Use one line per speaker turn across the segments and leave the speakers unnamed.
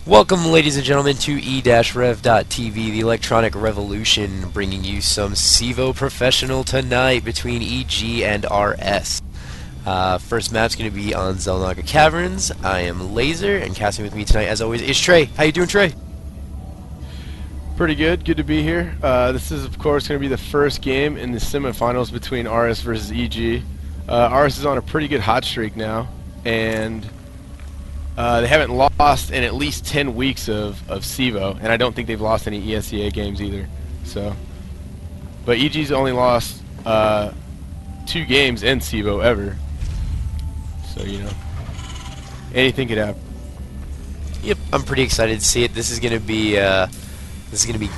Welcome, ladies and gentlemen, to e-rev.tv, the electronic revolution, bringing you some CEVO professional tonight between EG and RS. First map's going to be on Zelnaga Caverns. I am Laser, and casting with me tonight, as always, is Trey. How you doing, Trey?
Pretty good. Good to be here. This is, of course, going to be the first game in the semifinals between RS versus EG. RS is on a pretty good hot streak now, and they haven't lost in at least 10 weeks of CEVO, and I don't think they've lost any ESEA games either. So, but EG's only lost 2 games in CEVO ever. So, you know, anything could happen.
Yep, I'm pretty excited to see it. This is going to be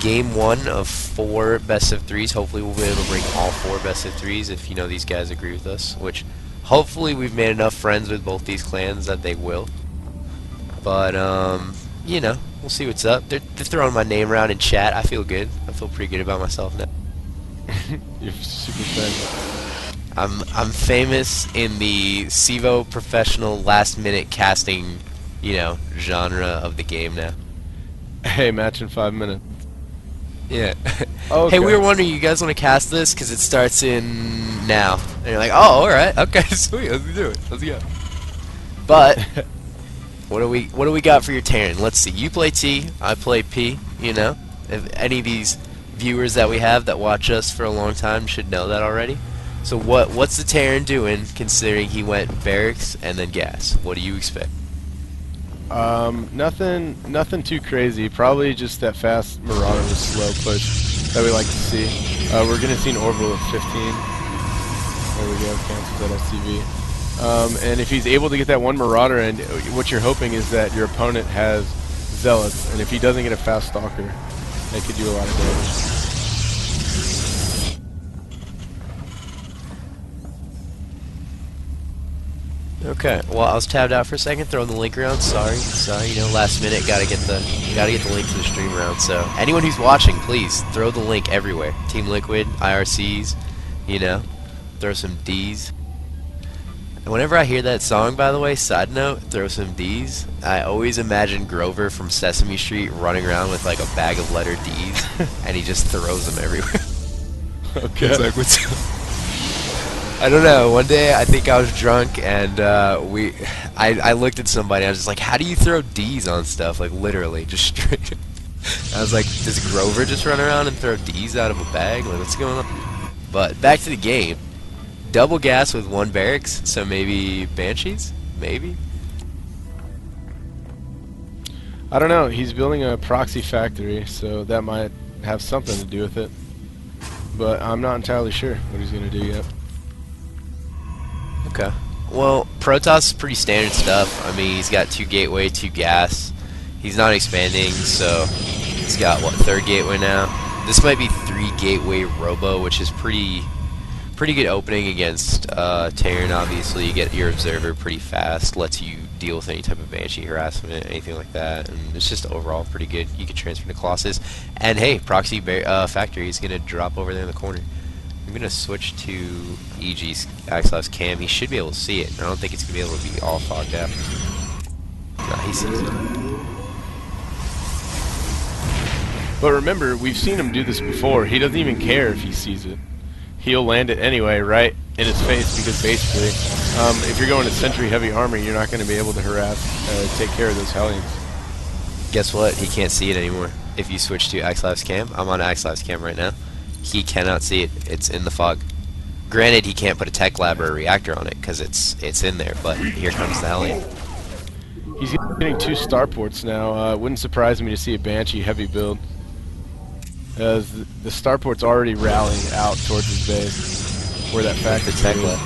game 1 of 4 best of 3s. Hopefully we'll be able to bring all 4 best of 3s if, you know, these guys agree with us, which hopefully we've made enough friends with both these clans that they will. But, you know, we'll see what's up. They're throwing my name around in chat. I feel good. I feel pretty good about myself now.
You're super famous.
I'm famous in the CEVO professional last-minute casting, you know, genre of the game now.
Hey, match in 5 minutes.
Yeah.
Okay.
Hey, we were wondering, you guys want to cast this? Because it starts in now. And you're like, oh, alright. Okay, sweet. Let's do it. Let's go. But what do we got for your Terran? Let's see. You play T, I play P, you know? If any of these viewers that we have that watch us for a long time should know that already. So what's the Terran doing considering he went barracks and then gas? What do you expect?
Nothing too crazy. Probably just that fast Marauder with slow push that we like to see. We're gonna see an orbital of 15. There we go, cancels that SCV. And if he's able to get that one Marauder, and what you're hoping is that your opponent has Zealots, and if he doesn't get a fast Stalker, that could do a lot of damage.
Okay, well, I was tabbed out for a second, throwing the link around. Sorry, you know, last minute, gotta get the link to the stream around. So anyone who's watching, please throw the link everywhere. Team Liquid, IRCs, you know, throw some Ds. And whenever I hear that song, by the way, side note, throw some Ds, I always imagine Grover from Sesame Street running around with like a bag of letter Ds, and he just throws them everywhere.
Okay.
It's like, what's up? I don't know. One day I think I was drunk and I looked at somebody and I was just like, how do you throw D's on stuff? Like literally, just straight. I was like, does Grover just run around and throw D's out of a bag? Like, what's going on? But back to the game. Double gas with 1 barracks, so maybe Banshees? Maybe?
I don't know. He's building a proxy factory, so that might have something to do with it. But I'm not entirely sure what he's going to do yet.
Okay. Well, Protoss is pretty standard stuff. I mean, he's got 2 gateway, 2 gas. He's not expanding, so he's got, what, 3rd gateway now? This might be 3 gateway robo, which is pretty good opening against Terran, obviously. You get your observer pretty fast, lets you deal with any type of Banshee harassment, anything like that, and it's just overall pretty good. You can transfer to Colossus. And hey, Proxy Factory is going to drop over there in the corner. I'm going to switch to EG's Axelav's cam. He should be able to see it. I don't think it's going to be able to be all fogged out. No, he sees it.
But remember, we've seen him do this before. He doesn't even care if he sees it. He'll land it anyway, right in his face, because basically, if you're going to Sentry Heavy Armor, you're not going to be able to harass, take care of those Hellions.
Guess what? He can't see it anymore. If you switch to Axelav's cam, I'm on Axelav's cam right now. He cannot see it. It's in the fog. Granted, he can't put a tech lab or a reactor on it because it's in there, but here comes the Hellion.
He's getting 2 starports now. It wouldn't surprise me to see a Banshee heavy build. As the starport's already rallying out towards his base, where that factory
the tech lab.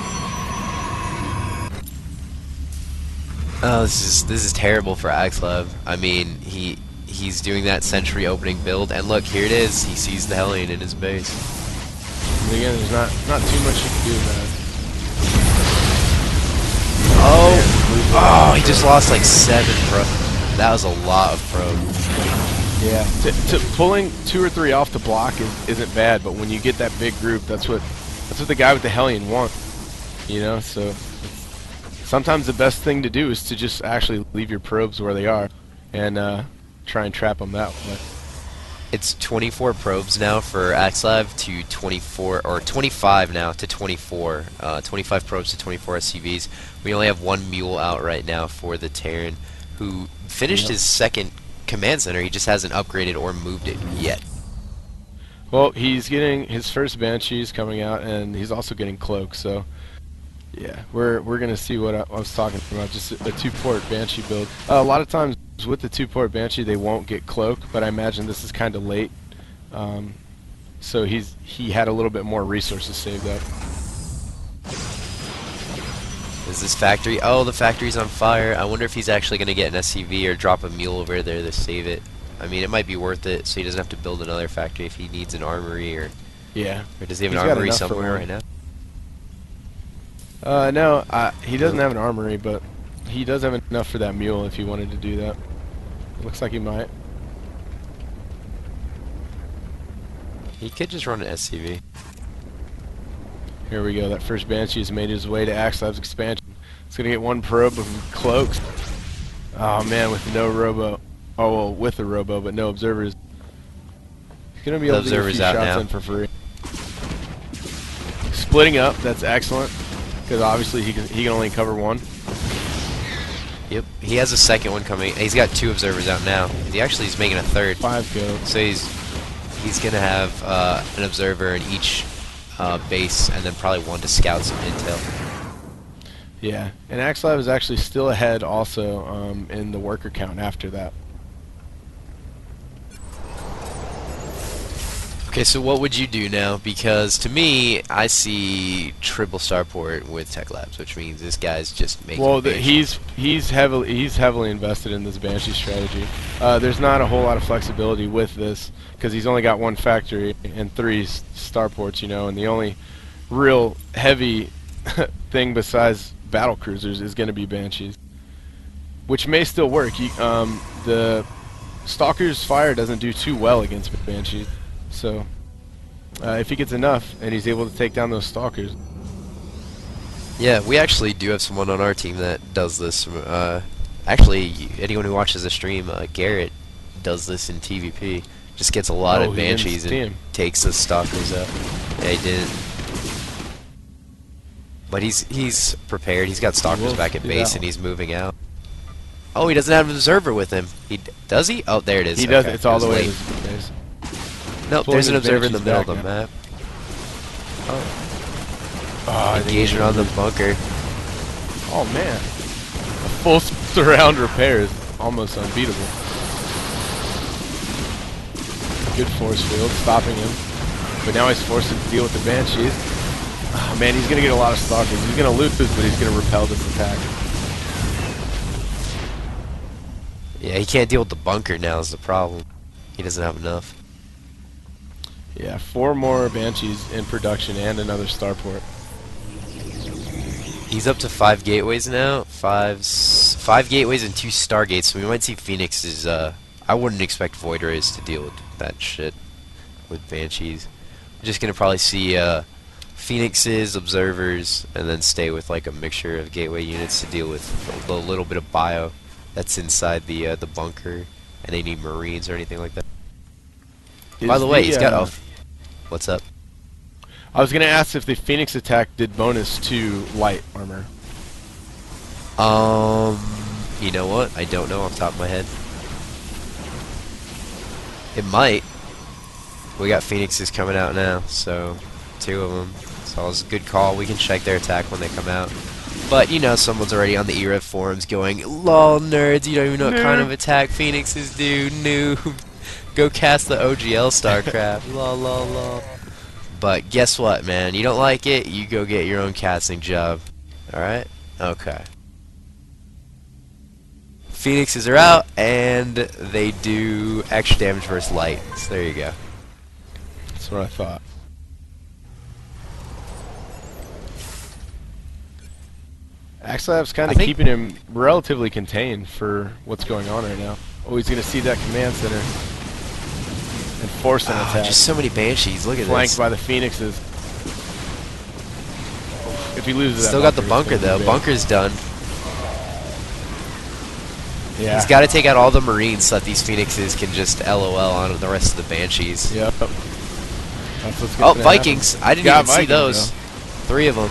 Oh, this is terrible for Axelav. I mean, he's doing that Sentry opening build, and look, here it is. He sees the Hellion in his base.
And again, there's not too much you can do about it.
Oh, he just lost like 7 probes. That was a lot of probes.
Yeah, pulling 2 or 3 off the block isn't bad, but when you get that big group, that's what the guy with the Hellion wants. You know, so sometimes the best thing to do is to just actually leave your probes where they are. and try and trap them that way.
It's 24 probes now for Axlav to 24, or 25 now to 24. 25 probes to 24 SCVs. We only have one mule out right now for the Terran, who finished his second command center. He just hasn't upgraded or moved it yet.
Well, he's getting his first Banshees coming out, and he's also getting Cloak, so yeah, we're gonna see what I was talking about, just a 2-port Banshee build. A lot of times with the 2-port Banshee they won't get Cloak, but I imagine this is kind of late, so he had a little bit more resources saved up.
Is this factory? Oh, the factory's on fire. I wonder if he's actually gonna get an SCV or drop a mule over there to save it. I mean, it might be worth it, so he doesn't have to build another factory if he needs an armory, or or does he have an armory somewhere right now?
No, he doesn't have an armory, but he does have enough for that mule if he wanted to do that. Looks like he might.
He could just run an SCV.
Here we go. That first Banshee has made his way to Axlav's expansion. It's going to get one probe of Cloaks. Oh, man, with no robo. Oh, well, with a robo, but no observers. He's going to be able to get a few shots in for free. Splitting up, that's excellent. Because obviously he can only cover one.
Yep, he has a second one coming. He's got 2 observers out now. He's making a third.
5 go.
So he's gonna have an observer in each base, and then probably one to scout some intel.
Yeah, and Axlav is actually still ahead also in the worker count after that.
Okay, so what would you do now? Because to me, I see triple starport with Tech Labs, which means this guy's just making.
Well, he's heavily invested in this Banshee strategy. There's not a whole lot of flexibility with this because he's only got one factory and 3 starports, you know, and the only real heavy thing besides battle cruisers is going to be Banshees, which may still work. The Stalker's fire doesn't do too well against Banshees. So, if he gets enough and he's able to take down those Stalkers.
Yeah, we actually do have someone on our team that does this. Actually, anyone who watches the stream, Garrett does this in TVP. Just gets a lot of Banshees and takes the Stalkers out. Yeah, he did. But he's prepared. He's got Stalkers back at base and he's moving out. Oh, he doesn't have an observer with him. Does he? Oh, there it is.
He does. It's all the way to his base.
Nope, there's an observer in the middle of the map. Oh, engagement on the bunker.
Oh man, a full surround repair is almost unbeatable. Good force field, stopping him. But now he's forced to deal with the Banshees. Oh man, he's going to get a lot of Stalkers. He's going to lose, but he's going to repel this attack.
Yeah, he can't deal with the bunker now is the problem. He doesn't have enough.
Yeah, 4 more Banshees in production and another starport.
He's up to 5 gateways now. 5 gateways and 2 stargates. So we might see Phoenixes. I wouldn't expect Void Rays to deal with that shit with Banshees. We're just gonna probably see Phoenixes, observers, and then stay with like a mixture of gateway units to deal with the little bit of bio that's inside the bunker, and any Marines or anything like that. By the way, he's got what's up?
I was going to ask if the Phoenix attack did bonus to light armor.
You know what? I don't know off the top of my head. It might. We got Phoenixes coming out now, so 2 of them. So it's a good call. We can check their attack when they come out. But, you know, someone's already on the e-rev forums going, lol, nerds, you don't even know what kind of attack Phoenixes do, noob. Go cast the OGL StarCraft. Lol, lol, lol. But guess what, man? You don't like it, you go get your own casting job. Alright? Okay. Phoenixes are out, and they do extra damage versus light. So there you go.
That's what I thought. Axlav's kind of keeping him relatively contained for what's going on right now. Oh, he's going to see that command center and force an attack.
Just so many Banshees. Look at this.
Flanked by the Phoenixes. If he loses
Still
that
got the bunker, though. Bunker's done.
Yeah.
He's got to take out all the Marines so that these Phoenixes can just LOL on the rest of the Banshees.
Yep. That's what's
Oh,
gonna
Vikings!
happen.
I didn't
Got
even see
Vikings,
those. 3 of them.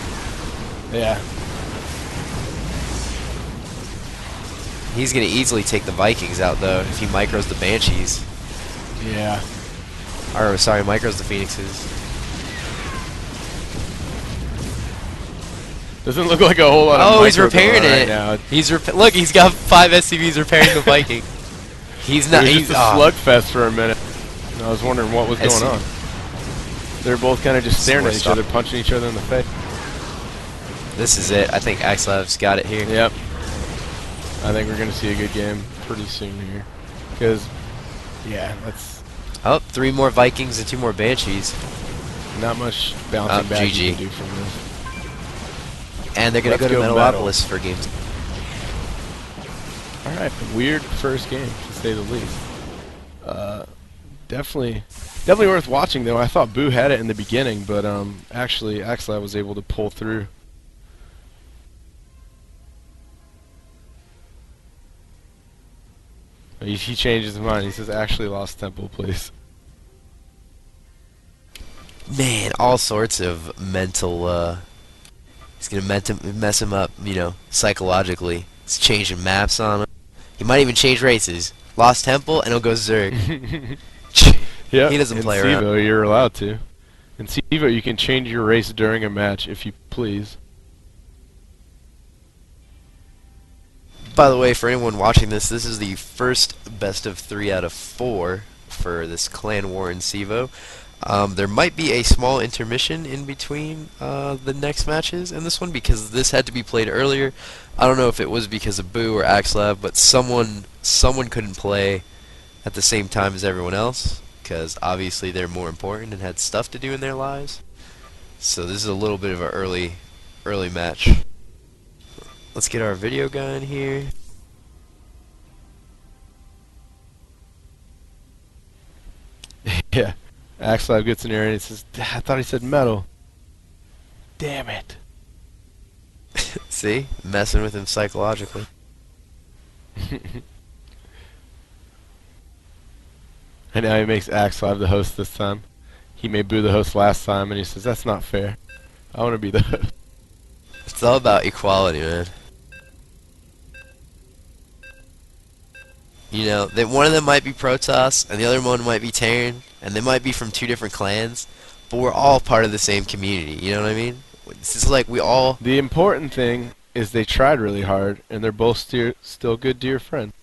though. Yeah.
He's gonna easily take the Vikings out though if he micros the Banshees.
Yeah.
Or sorry, micros the Phoenixes.
Doesn't look like a whole lot of
Oh, he's
micro
repairing
going on
it.
right now.
He's look, he's got 5 SCVs repairing the Viking. He's not.
It was
He's
just a slugfest for a minute. And I was wondering what was going on. They're both kind of just staring at each other, punching each other in the face.
This is it. I think Axlav's got it here.
Yep. I think we're going to see a good game pretty soon here. Because, yeah, that's
Oh, 3 more Vikings and 2 more Banshees.
not much bouncing back
GG.
you can do from this.
And they're going to go to Metalopolis for game 2.
Alright, weird first game, to say the least. Definitely worth watching, though. I thought Boo had it in the beginning, but actually Axlav was able to pull through. He changes his mind. He says, actually lost temple, please.
Man, all sorts of mental, he's going to mess him up, you know, psychologically. He's changing maps on him. He might even change races. Lost Temple, and he'll go Zerg.
Yeah,
He doesn't play around.
In CEVO, you're allowed to. In CEVO, you can change your race during a match if you please.
By the way, for anyone watching this, this is the first best of 3 out of 4 for this clan war in CEVO. There might be a small intermission in between the next matches and this one because this had to be played earlier. I don't know if it was because of Boo or Axlav, but someone couldn't play at the same time as everyone else because obviously they're more important and had stuff to do in their lives. So this is a little bit of an early match. Let's get our video guy in here.
Yeah. Axlav gets in there and he says, I thought he said metal. Damn it.
See? Messing with him psychologically.
And now he makes Axlav the host this time. He made Boo the host last time and he says, that's not fair. I want to be the host.
It's all about equality, man. You know, one of them might be Protoss, and the other one might be Terran, and they might be from 2 different clans, but we're all part of the same community, you know what I mean? This is like we all...
The important thing is they tried really hard, and they're both still good dear friends.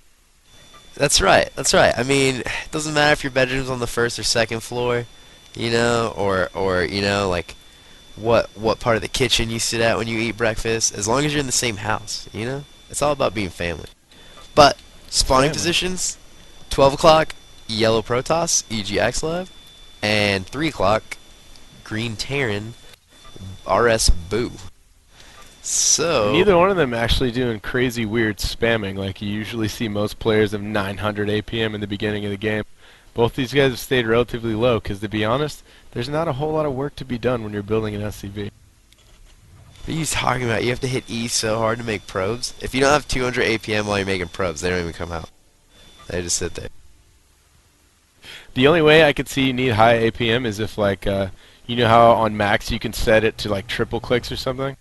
That's right, that's right. I mean, it doesn't matter if your bedroom's on the 1st or 2nd floor, you know, or you know, like, what part of the kitchen you sit at when you eat breakfast, as long as you're in the same house, you know? It's all about being family. But... spawning positions, 12 o'clock, yellow Protoss, e.g. Axlav, and 3 o'clock, green Terran, RS Boo. So...
neither one of them actually doing crazy weird spamming like you usually see most players of 900 APM in the beginning of the game. Both these guys have stayed relatively low because, to be honest, there's not a whole lot of work to be done when you're building an SCV.
What are you talking about? You have to hit E so hard to make probes? If you don't have 200 APM while you're making probes, they don't even come out. They just sit there.
The only way I could see you need high APM is if, like, you know how on max you can set it to, like, triple clicks or something?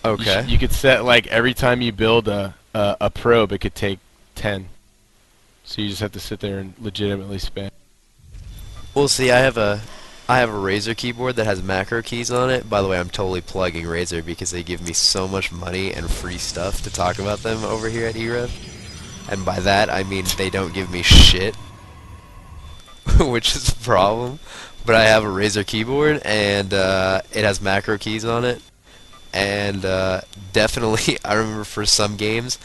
Okay.
You could set, like, every time you build a probe, it could take 10. So you just have to sit there and legitimately spam.
We'll see. I have a Razer keyboard that has macro keys on it. By the way, I'm totally plugging Razer because they give me so much money and free stuff to talk about them over here at e-rev. And by that, I mean they don't give me shit, which is a problem. But I have a Razer keyboard, and it has macro keys on it. And definitely, I remember for some games,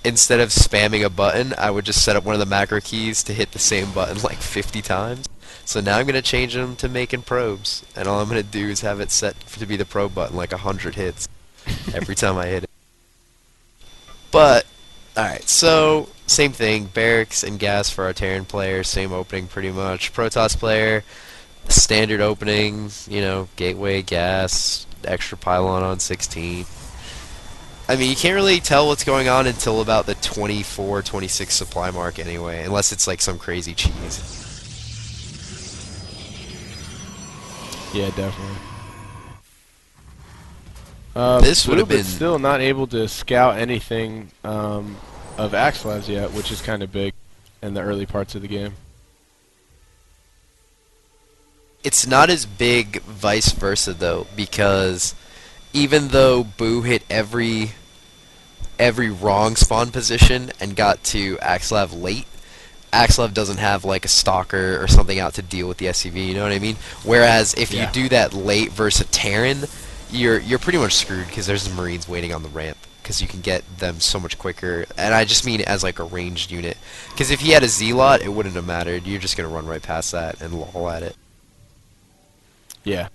instead of spamming a button, I would just set up one of the macro keys to hit the same button like 50 times. So now I'm going to change them to making probes, and all I'm going to do is have it set to be the probe button like 100 hits every time I hit it. But, alright, so same thing, barracks and gas for our Terran player, same opening pretty much. Protoss player, standard opening, you know, gateway, gas, extra pylon on 16. I mean, you can't really tell what's going on until about the 24, 26 supply mark anyway, unless it's like some crazy cheese.
Yeah, definitely.
This would
Boo,
have
but
been...
still not able to scout anything of Axlav's yet, which is kind of big in the early parts of the game.
It's not as big vice versa, though, because even though Boo hit every wrong spawn position and got to Axlav late, Axlav doesn't have like a stalker or something out to deal with the SCV, you know what I mean? Whereas if you do that late versus a Terran, you're pretty much screwed because there's the Marines waiting on the ramp because you can get them so much quicker. And I just mean it as like a ranged unit. Because if he had a Z-Lot, it wouldn't have mattered. You're just going to run right past that and lull at it.
Yeah.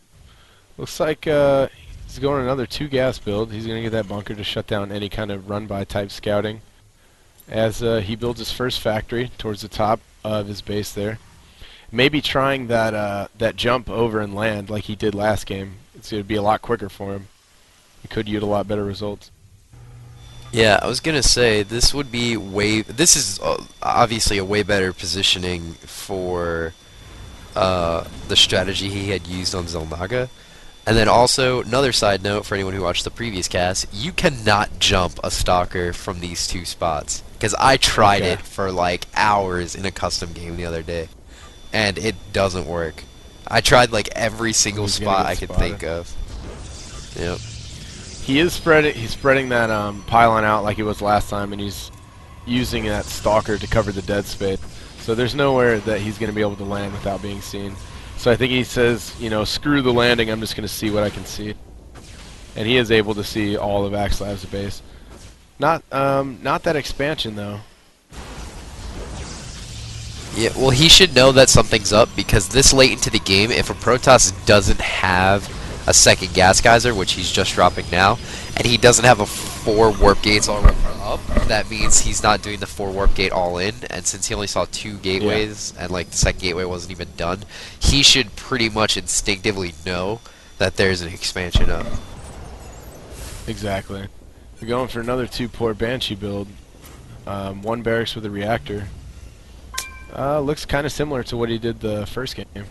Looks like he's going another 2-gas build. He's going to get that bunker to shut down any kind of run-by type scouting as he builds his first factory towards the top of his base there. Maybe trying that jump over and land like he did last game. It's going to be a lot quicker for him. He could yield a lot better results.
Yeah, I was gonna say this would be This is obviously a way better positioning for the strategy he had used on Zelnaga. And then also another side note for anyone who watched the previous cast: you cannot jump a stalker from these two spots because I tried it for like hours in a custom game the other day, and it doesn't work. I tried like every single spot I could think of. Yep.
He's spreading that pylon out like he was last time, and he's using that stalker to cover the dead space. So there's nowhere that he's going to be able to land without being seen. So I think he says, you know, screw the landing, I'm just going to see what I can see. And he is able to see all of Axlav's base. Not that expansion though.
Yeah, well, he should know that something's up because this late into the game, if a Protoss doesn't have a second gas geyser, which he's just dropping now, and he doesn't have a 4 warp gates all up, that means he's not doing the 4 warp gate all in, and since he only saw 2 gateways, and like the second gateway wasn't even done, he should pretty much instinctively know that there's an expansion up.
Exactly. We're going for another 2-port Banshee build. 1 barracks with a reactor. Looks kind of similar to what he did the first game.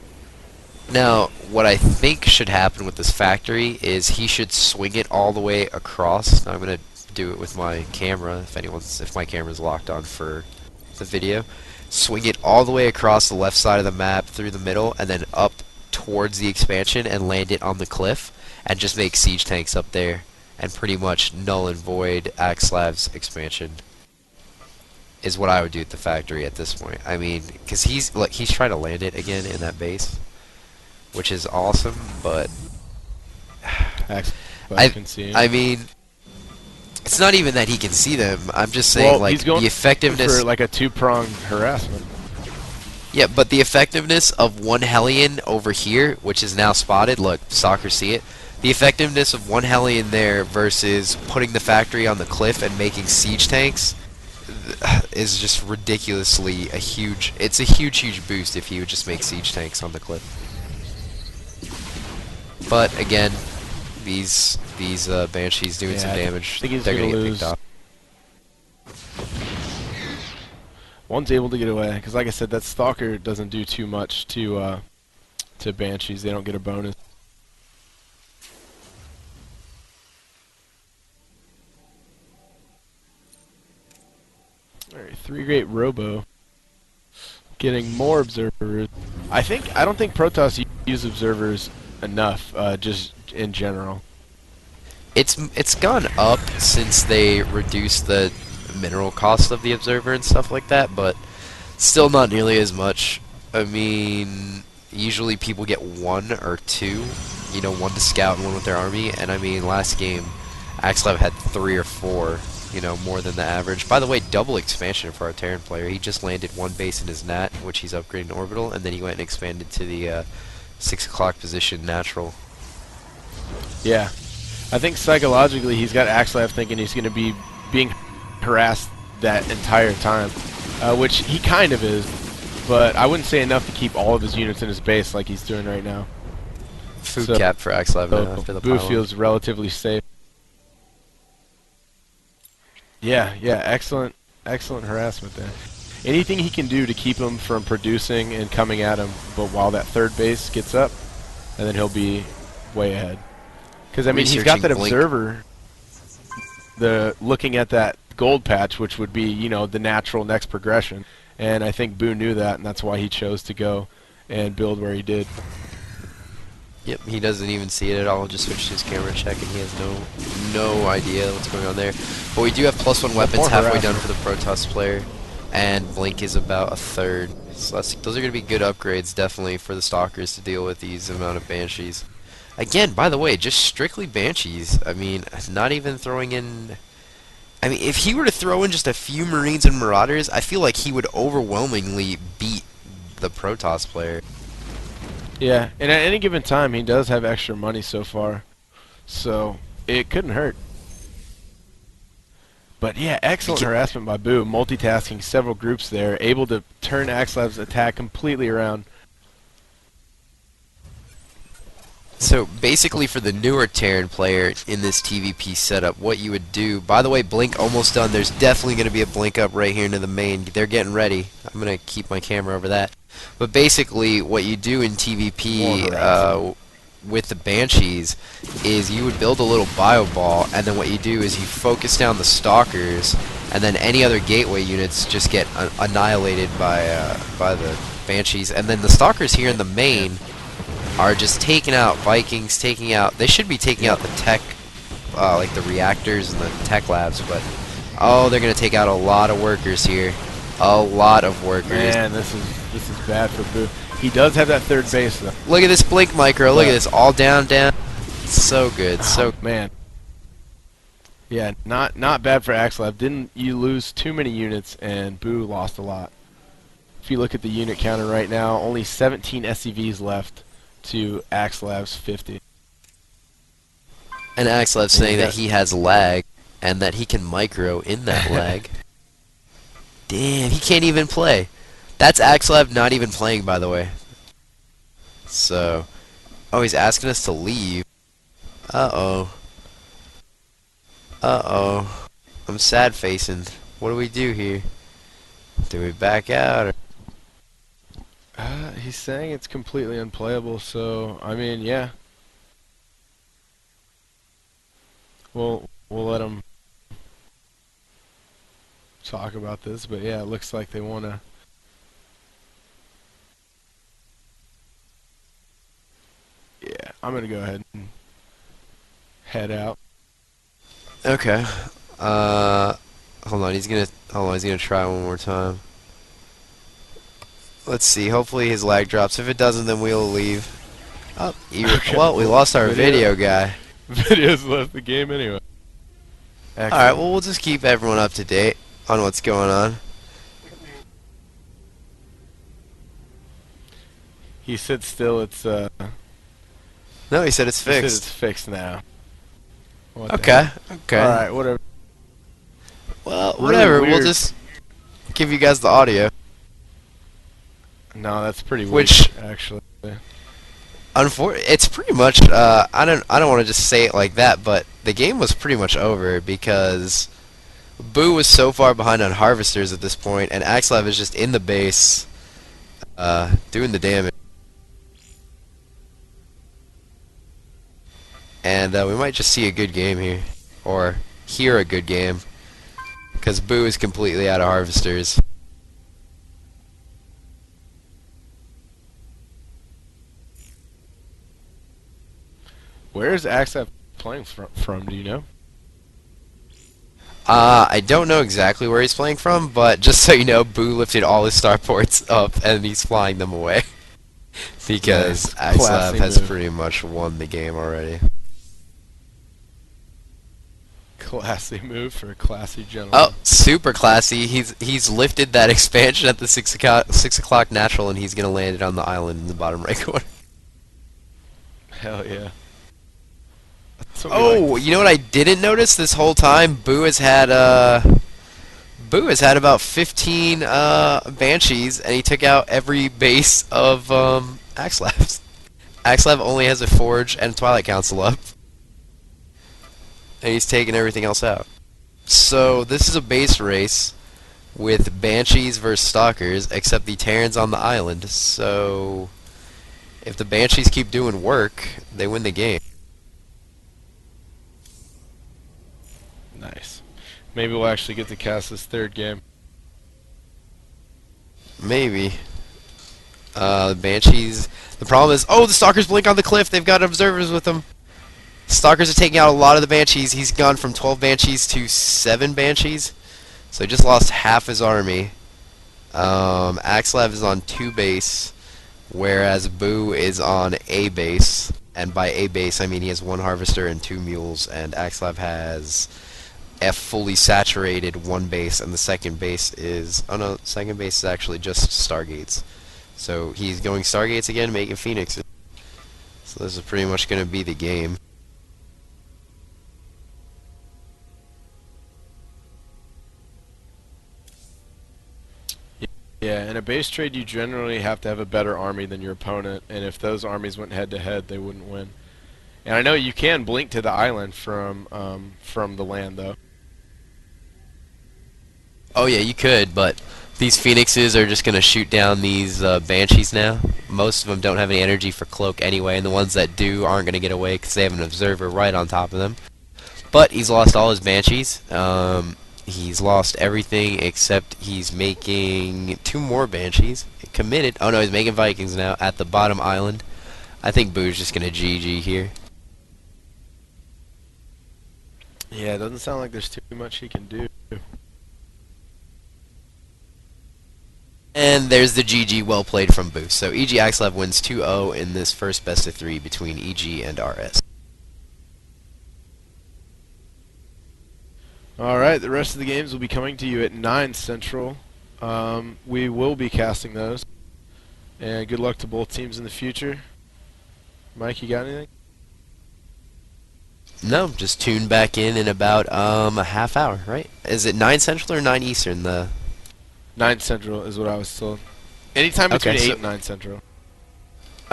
Now, what I think should happen with this factory is he should swing it all the way across. Now, I'm going to do it with my camera, if my camera's locked on for the video. Swing it all the way across the left side of the map, through the middle, and then up towards the expansion and land it on the cliff, and just make siege tanks up there, and pretty much null and void Axlav's expansion. Is what I would do at the factory at this point. I mean, because he's trying to land it again in that base, which is awesome, but I mean, it's not even that he can see them. I'm just saying, like,
he's going
the effectiveness
for like a 2-pronged harassment.
Yeah, but the effectiveness of 1 Hellion over here, which is now spotted. Look, soccer see it. The effectiveness of 1 Hellion there versus putting the factory on the cliff and making siege tanks is just ridiculously huge. It's a huge boost if he would just make siege tanks on the cliff. But again, these Banshees doing some damage.
I think
They're
gonna
get
lose.
picked off.
One's able to get away because, like I said, that Stalker doesn't do too much to Banshees. They don't get a bonus. Alright, 3 great Robo. Getting more observers. I don't think Protoss use observers enough, just in general.
It's gone up since they reduced the mineral cost of the observer and stuff like that, but still not nearly as much. I mean, usually people get 1 or 2, you know, 1 to scout and 1 with their army, and I mean, last game Axlav had 3 or 4, you know, more than the average. By the way, double expansion for our Terran player. He just landed 1 base in his nat, which he's upgrading to orbital, and then he went and expanded to the 6 o'clock position natural.
Yeah. I think psychologically he's got Axlav thinking he's going to be being harassed that entire time, which he kind of is, but I wouldn't say enough to keep all of his units in his base like he's doing right now.
Food cap for Axlav now after the
Boo
pylon.
feels relatively safe. Yeah, yeah, excellent harassment there. Anything he can do to keep him from producing and coming at him, but while that third base gets up, and then he'll be way ahead. Because I mean, he's got
Researching
that
blink.
observer, the looking at that gold patch, which would be the natural next progression, and I think Boo knew that, and that's why he chose to go and build where he did.
Yep, he doesn't even see it at all. Just switched his camera check, and he has no idea what's going on there. But we do have +1 weapons
More
halfway done
harassment.
for the Protoss player, and blink is about a third. So those are going to be good upgrades, definitely, for the Stalkers to deal with these amount of Banshees. Again, by the way, just strictly Banshees. I mean, not even throwing in... I mean, if he were to throw in just a few Marines and Marauders, I feel like he would overwhelmingly beat the Protoss player.
Yeah, and at any given time, he does have extra money so far, so it couldn't hurt. But yeah, excellent harassment by Boo, multitasking several groups there, able to turn Axlav's attack completely around.
So basically for the newer Terran player in this TVP setup, what you would do, by the way, blink almost done. There's definitely going to be a blink up right here into the main. They're getting ready. I'm going to keep my camera over that. But basically what you do in TVP with the Banshees is you would build a little bio ball, and then what you do is you focus down the Stalkers, and then any other gateway units just get annihilated by the Banshees. And then the Stalkers here in the main are just taking out Vikings, they should be taking out the tech, like the reactors and the tech labs, but, oh, they're going to take out a lot of workers here. A lot of workers.
Man, this is bad for Boo. He does have that third base, though.
Look at this blink micro, look at this, all down. So good, so...
Man. Yeah, not bad for Axlav. Didn't you lose too many units, and Boo lost a lot. If you look at the unit counter right now, only 17 SCVs left to Axlav's 50.
And Axlav's saying that he has lag, and that he can micro in that lag. Damn, he can't even play. That's Axlav not even playing, by the way. So, oh, he's asking us to leave. Uh-oh. Uh-oh. I'm sad facing. What do we do here? Do we back out? Or?
He's saying it's completely unplayable, so, I mean, yeah. We'll let him talk about this, but yeah, it looks like they want to... Yeah, I'm going to go ahead and head out.
Okay. Hold on, he's gonna try one more time. Let's see, hopefully his lag drops. If it doesn't, then we'll leave. Oh,
Okay.
Well, we lost our video guy.
Video's left the game anyway.
Alright, well, we'll just keep everyone up to date on what's going on.
He said still it's,
No, he said it's
he said
fixed.
it's fixed now. What the
Okay,
heck?
okay.
Alright, whatever.
Well,
Really
whatever, we'll
weird.
just give you guys the audio.
No, that's pretty weak,
Which-
actually.
It's pretty much, I don't want to just say it like that, but the game was pretty much over because Boo was so far behind on harvesters at this point, and Axlav is just in the base, doing the damage. And we might just see a good game here, or hear a good game, because Boo is completely out of harvesters.
Where is Axel playing from, do you know?
I don't know exactly where he's playing from, but just so you know, Boo lifted all his starports up, and he's flying them away. Because
Nice.
Axlav
Classy
has
move.
pretty much won the game already.
Classy move for a classy gentleman.
Oh, super classy. He's lifted that expansion at the 6 o'clock natural, and he's gonna land it on the island in the bottom right corner.
Hell yeah. That's what we
Oh,
like to
you know what I didn't notice this whole time? Boo has had about 15 Banshees, and he took out every base of Axlav's. Axlav only has a Forge and Twilight Council up, and he's taking everything else out. So this is a base race with Banshees versus Stalkers, except the Terran's on the island. So if the Banshees keep doing work, they win the game.
Nice. Maybe we'll actually get to cast this third game.
Maybe. The Banshees. The problem is, oh, the Stalkers blink on the cliff. They've got observers with them. Stalkers are taking out a lot of the Banshees. He's gone from 12 Banshees to 7 Banshees. So he just lost half his army. Axlav is on 2 base, whereas Boo is on A base. And by A base, I mean he has 1 Harvester and 2 Mules, and Axlav has F fully saturated 1 base, and the second base is... oh no, second base is actually just Stargates. So he's going Stargates again, making Phoenixes. So this is pretty much going to be the game.
Yeah, in a base trade you generally have to have a better army than your opponent, and if those armies went head to head, they wouldn't win. And I know you can blink to the island from the land, though.
Oh yeah, you could, but these Phoenixes are just going to shoot down these Banshees now. Most of them don't have any energy for Cloak anyway, and the ones that do aren't going to get away because they have an Observer right on top of them. But he's lost all his Banshees. He's lost everything except he's making 2 more Banshees. Committed. Oh no, he's making Vikings now at the bottom island. I think Boo's just going to GG here.
Yeah, it doesn't sound like there's too much he can do.
And there's the GG, well played from Boo. So EG Axlav wins 2-0 in this first best of 3 between EG and RS.
Alright, the rest of the games will be coming to you at 9 Central. We will be casting those. And good luck to both teams in the future. Mike, you got anything?
No, just tune back in about a half hour, right? Is it 9 Central or 9 Eastern?
9 Central is what I was told. Anytime between
Okay,
8
so-
and 9 Central.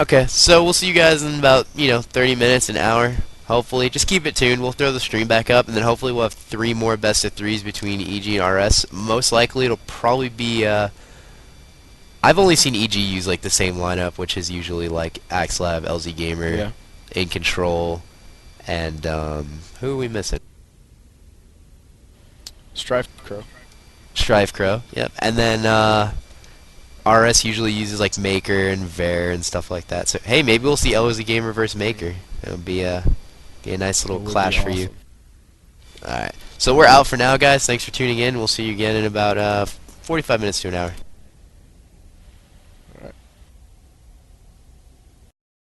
Okay, so we'll see you guys in about, 30 minutes, an hour. Hopefully, just keep it tuned. We'll throw the stream back up, and then hopefully we'll have 3 more best of 3s between EG and RS. Most likely, it'll probably be. I've only seen EG use like the same lineup, which is usually like Axlav, LZ Gamer,
Yeah.
In Control, and who are we missing?
Strife Crow.
Strife Crow. Yep, and then RS usually uses like Maker and Ver and stuff like that. So hey, maybe we'll see LZ Gamer versus Maker. It'll be a nice little
Would be
clash for you.
awesome.
Alright. So we're out for now, guys. Thanks for tuning in. We'll see you again in about 45 minutes to an hour.